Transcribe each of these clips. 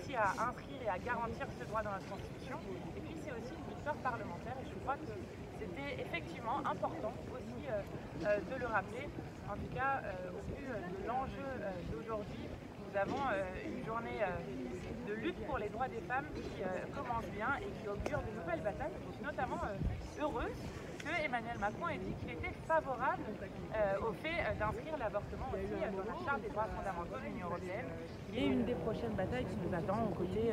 réussi à inscrire et à garantir ce droit dans notre Constitution. Et puis c'est aussi une victoire parlementaire et je crois que c'était effectivement important aussi de le rappeler. En tout cas, au vu de l'enjeu d'aujourd'hui, nous avons une journée de lutte pour les droits des femmes qui commence bien et qui augure de nouvelles batailles. Je suis notamment heureuse que Emmanuel Macron ait dit qu'il était favorable au fait d'inscrire l'avortement aussi dans la Charte des droits fondamentaux de l'Union européenne. Et une des prochaines batailles qui nous attend aux côtés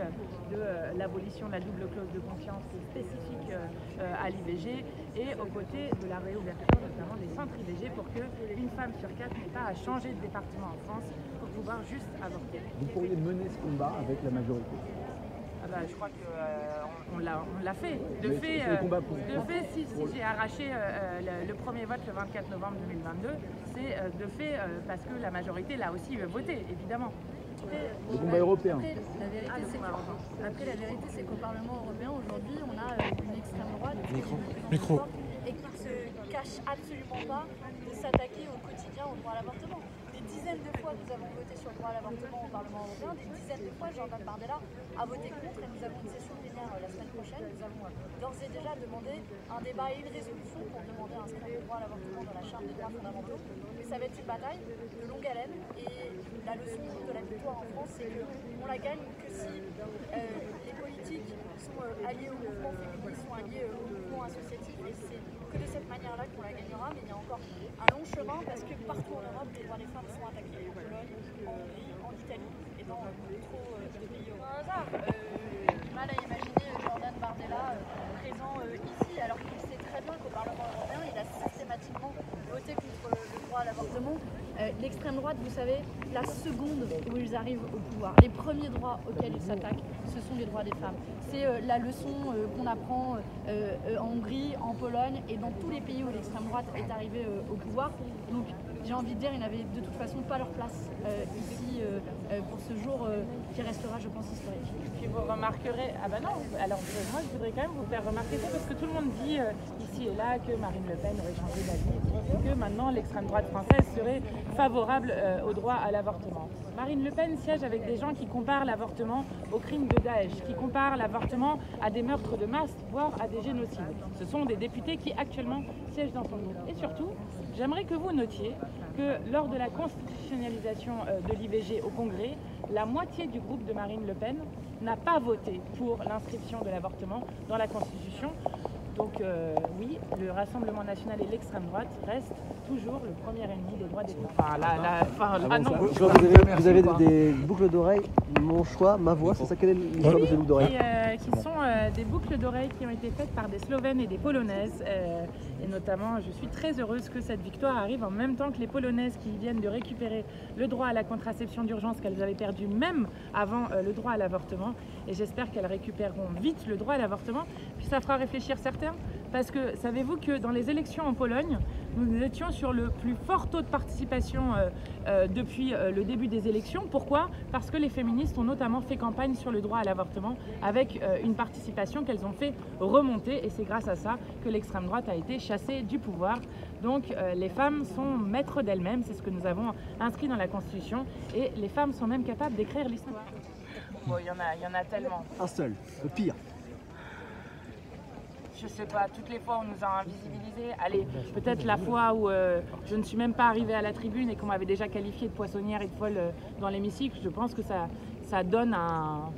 de l'abolition de la double clause de conscience spécifique à l'IVG et aux côtés de la réouverture notamment des centres IVG pour qu'une femme sur 4 n'ait pas à changer de département en France pour pouvoir juste avorter. Vous pourriez mener ce combat avec la majorité? Je crois qu'on l'a fait. De fait, si j'ai arraché le premier vote le 24 novembre 2022, c'est de fait parce que la majorité l'a aussi voté, évidemment. Le combat européen. Après, la vérité, c'est qu'au Parlement européen, aujourd'hui, on a une extrême droite qui est de plus en plus forte et qui ne se cache absolument pas de s'attaquer au quotidien au droit à l'avortement. Des dizaines de fois, nous avons voté sur le droit à l'avortement au Parlement européen. Des dizaines de fois, Jordan Bardella a voté contre et nous avons une session plénière la semaine prochaine. Nous avons d'ores et déjà demandé un débat et une résolution pour demander à inscrire le droit à l'avortement dans la Charte des droits fondamentaux. Mais ça va être une bataille de longue haleine et la leçon de la victoire en France, c'est qu'on la gagne que si les politiques sont alliés au mouvement féministe, sont alliés au mouvement associatif et c'est que de cette manière-là qu'on la gagnera, mais il y a encore un long chemin parce que partout en Europe, les droits des femmes sont attaqués. En Pologne, en Hongrie, en Italie et dans trop de pays au hasard. Du mal à imaginer Jordan Bardella présent ici alors qu'il sait très bien qu'au Parlement européen, il a systématiquement voté contre le droit à l'avortement. L'extrême droite, vous savez, la seconde où ils arrivent au pouvoir, les premiers droits auxquels ils s'attaquent, ce sont les droits des femmes. C'est la leçon qu'on apprend en Hongrie, en Pologne et dans tous les pays où l'extrême droite est arrivée au pouvoir. Donc j'ai envie de dire, ils n'avaient de toute façon pas leur place ici pour ce jour qui restera, je pense, historique. Puis vous remarquerez, alors moi je voudrais quand même vous faire remarquer ça parce que tout le monde dit ici et là que Marine Le Pen aurait changé d'avis, que maintenant l'extrême droite française serait favorable au droit à l'avortement. Marine Le Pen siège avec des gens qui comparent l'avortement aux crimes de Daesh, qui comparent l'avortement à des meurtres de masse, voire à des génocides. Ce sont des députés qui actuellement siègent dans son groupe. Et surtout, j'aimerais que vous notiez que lors de la constitutionnalisation de l'IVG au Congrès, la moitié du groupe de Marine Le Pen n'a pas voté pour l'inscription de l'avortement dans la Constitution. Donc oui, le Rassemblement national et l'extrême droite restent toujours le premier ennemi des droits des femmes. Vous avez des boucles d'oreilles, mon choix, ma voix, c'est ça? Quelle est l'histoire de ces boucles d'oreilles? Qui sont des boucles d'oreilles qui ont été faites par des Slovènes et des Polonaises. Et notamment, je suis très heureuse que cette victoire arrive en même temps que les Polonaises qui viennent de récupérer le droit à la contraception d'urgence qu'elles avaient perdu même avant le droit à l'avortement. Et j'espère qu'elles récupéreront vite le droit à l'avortement. Puis ça fera réfléchir certains, parce que savez-vous que dans les élections en Pologne, nous étions sur le plus fort taux de participation depuis le début des élections. Pourquoi? Parce que les féministes ont notamment fait campagne sur le droit à l'avortement avec une participation qu'elles ont fait remonter et c'est grâce à ça que l'extrême droite a été chassée du pouvoir. Donc les femmes sont maîtres d'elles-mêmes, c'est ce que nous avons inscrit dans la Constitution et les femmes sont même capables d'écrire l'histoire. Bon, il y en a tellement. Un seul, le pire. Je sais pas, toutes les fois on nous a invisibilisés. Allez, peut-être la fois où je ne suis même pas arrivée à la tribune et qu'on m'avait déjà qualifiée de poissonnière et de folle dans l'hémicycle, je pense que ça donne un...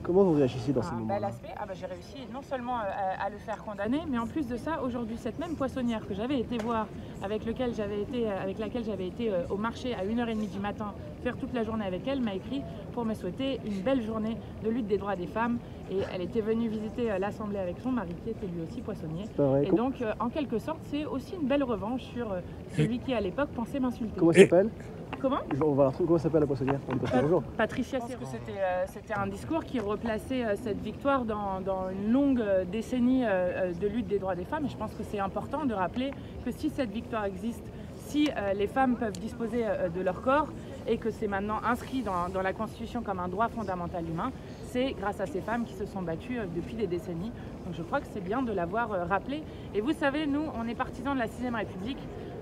Comment vous réagissez dans ces moments-là? J'ai réussi non seulement à le faire condamner, mais en plus de ça, aujourd'hui, cette même poissonnière que j'avais été voir, avec laquelle j'avais été au marché à 1h30 du matin, faire toute la journée avec elle, m'a écrit pour me souhaiter une belle journée de lutte des droits des femmes. Et elle était venue visiter l'Assemblée avec son mari, qui était lui aussi poissonnier. Et donc, en quelque sorte, c'est aussi une belle revanche sur celui qui, à l'époque, pensait m'insulter. Comment elle s'appelle? Comment? On va retrouver comment s'appelle la poissonnière. Bonjour. Patricia Serrand. C'était un discours qui replaçait cette victoire dans une longue décennie de lutte des droits des femmes. Et je pense que c'est important de rappeler que si cette victoire existe, si les femmes peuvent disposer de leur corps et que c'est maintenant inscrit dans la Constitution comme un droit fondamental humain, c'est grâce à ces femmes qui se sont battues depuis des décennies. Donc je crois que c'est bien de l'avoir rappelé. Et vous savez, nous, on est partisans de la 6ème République.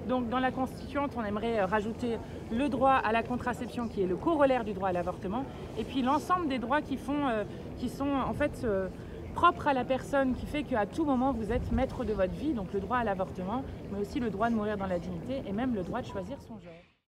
Donc dans la Constituante, on aimerait rajouter le droit à la contraception qui est le corollaire du droit à l'avortement, et puis l'ensemble des droits qui sont en fait propres à la personne, qui fait qu'à tout moment vous êtes maître de votre vie, donc le droit à l'avortement, mais aussi le droit de mourir dans la dignité et même le droit de choisir son genre.